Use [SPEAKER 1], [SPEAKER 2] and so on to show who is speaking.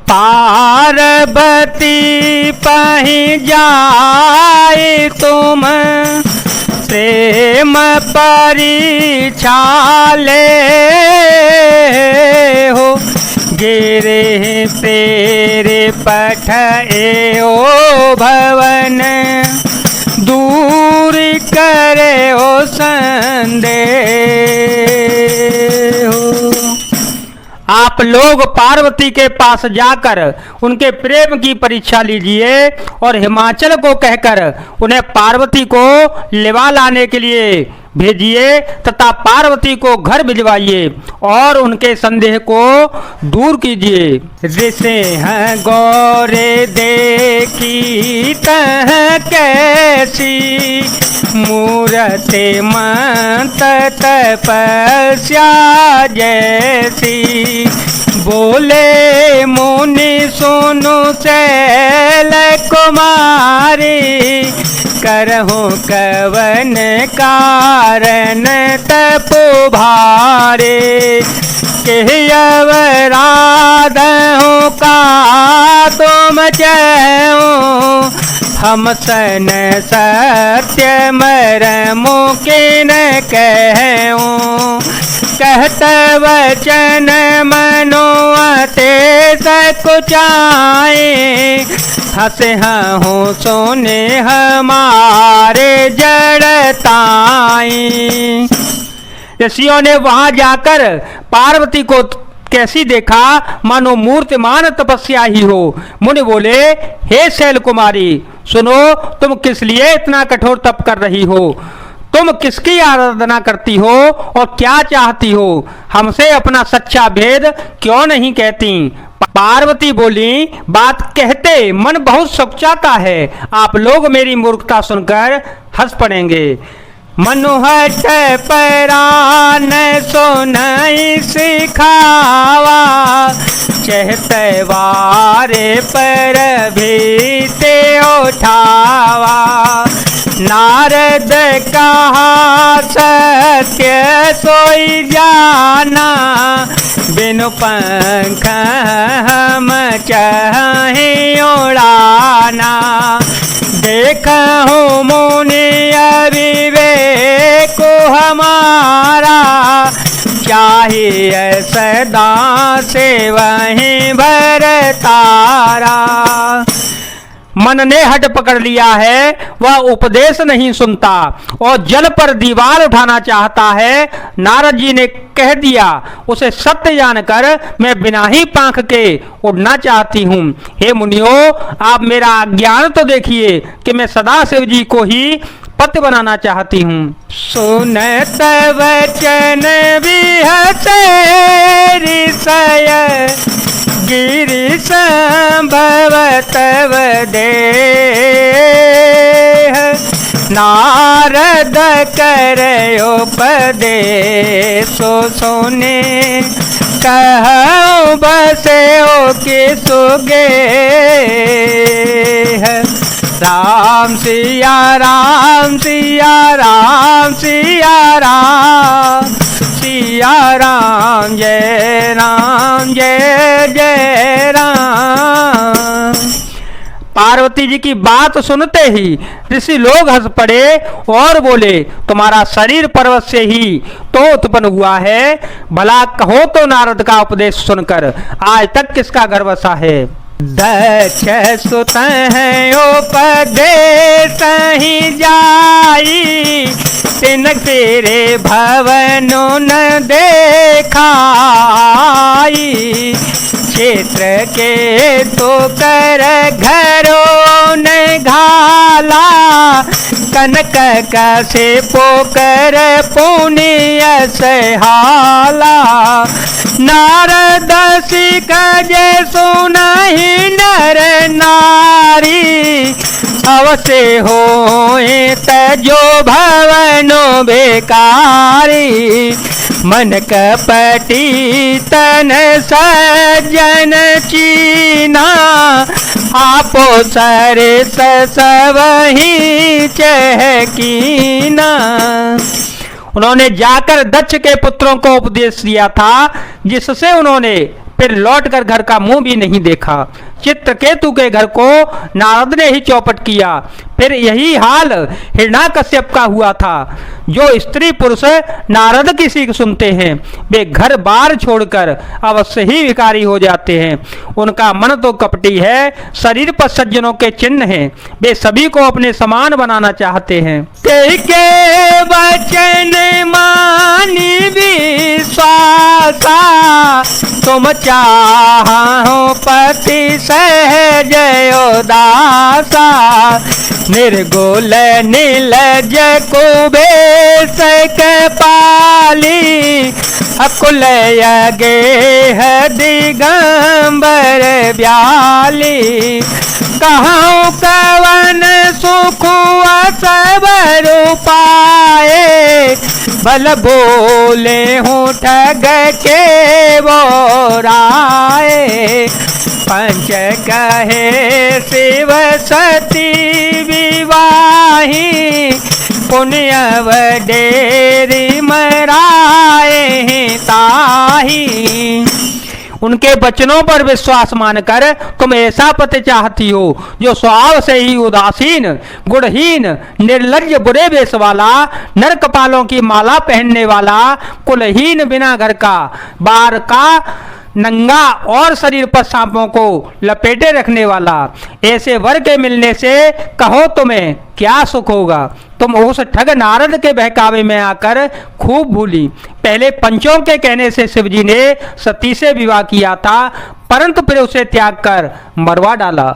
[SPEAKER 1] पार्वती पहि जाए तुम प्रेम परीक्षा ले हो। गिरे तेरे पठ एओ भवन दूर करे ओ संदेह हो। आप लोग पार्वती के पास जाकर उनके प्रेम की परीक्षा लीजिए और हिमाचल को कहकर उन्हें पार्वती को लेवा लाने के लिए भेजिए तथा पार्वती को घर भिजवाइए और उनके संदेह को दूर कीजिए। जिसे हैं गौरे देखी तह कैसी मूरते मंत तपस्या जैसी। बोले मुनि सुनु शैल कुमारी करहु कवन कारण तप भारे। अवराधों का तुम चहो हम सन सत्य मरमो किन कहूँ। कहत वचन मनो अते सकुचाए हंसे हूँ सोने हमारे जड़ताई। ऋषियों ने वहां जाकर पार्वती को कैसी देखा मानो मूर्तिमान तपस्या ही हो। मुनि बोले, हे शैल कुमारी सुनो, तुम किस लिए इतना कठोर तप कर रही हो? तुम किसकी आराधना करती हो और क्या चाहती हो? हमसे अपना सच्चा भेद क्यों नहीं कहती? पार्वती बोली, बात कहते मन बहुत सकुचाता है। आप लोग मेरी मूर्खता सुनकर हंस पड़ेंगे। मनुहट परान सुनई सिखावा चहते वारे पर भीते उठावा। नारद कहा सत्य सोई जाना बिनु पंख हम चाहे उड़ाना। देखूं मुनि अविवेक हमारा चाहिए सदा से वहीं भरतारा। मन ने हट पकड़ लिया है, वह उपदेश नहीं सुनता और जल पर दीवार उठाना चाहता है। नारद जी ने कह दिया, उसे सत्य जानकर मैं बिना ही पंख के उड़ना चाहती हूँ। हे मुनियों, आप मेरा अज्ञान तो देखिए कि मैं सदा शिव जी को ही पति बनाना चाहती हूँ। सुनत वचन विहते ऋषय गिरि संभवतव देह। नारद करयो उपदेशो सुने कहूँ बसे ओ के सुगे। राम सिया राम सिया राम सिया राम सिया राम जय जय राम। पार्वती जी की बात सुनते ही ऋषि लोग हंस पड़े और बोले, तुम्हारा शरीर पर्वत से ही तो उत्पन्न हुआ है। भला कहो तो नारद का उपदेश सुनकर आज तक किसका घर बसा है? दक्ष सुत हैं उपदेश ही जाई तिन तेरे भवनों न देखाई। क्षेत्र के तो कर घरों न घाला कनक कसे पोकर पुण्य सहाला। नारद सिक जय सुनहि नर नारी अवसे होए तजो भवनो बेकारी। मन कपटी तन सज्जन चीना आपो सरे सवही चहकीना। उन्होंने जाकर दक्ष के पुत्रों को उपदेश दिया था जिससे उन्होंने फिर लौटकर घर का मुंह भी नहीं देखा। चित्रकेतु के घर को नारद ने ही चौपट किया। फिर यही हाल हिरण्याकश्यप का हुआ था। जो स्त्री पुरुष नारद की सीख सुनते हैं वे घर बार छोड़कर अवश्य ही विकारी हो जाते हैं। उनका मन तो कपटी है, शरीर पर सज्जनों के चिन्ह हैं। वे सभी को अपने समान बनाना चाहते हैं। के वचन मानी विश्वासा, तुम चाहो पति सहज उदासा। निर्गुल नीलज कुबेश के पाली, अकुल गेह दिगंबर ब्याली। कहूँ कवन सुख असबर पाए, भल बोले हूँ ठग के बोराए। पंच कहे शिव सती विवाही, पुण्य वडेरी मराए ताही। उनके वचनों पर विश्वास मानकर तुम ऐसा पति चाहती हो जो स्वभाव से ही उदासीन, गुणहीन, निर्लज्ज, बुरे वेश वाला, नर कपालों की माला पहनने वाला, कुलहीन, बिना घर का, बार का, नंगा और शरीर पर सांपों को लपेटे रखने वाला। ऐसे वर के मिलने से कहो तुम्हें क्या सुख होगा। तुम उस ठग नारद के बहकावे में आकर खूब भूली। पहले पंचों के कहने से शिवजी ने सती से विवाह किया था, परंतु फिर उसे त्याग कर मरवा डाला।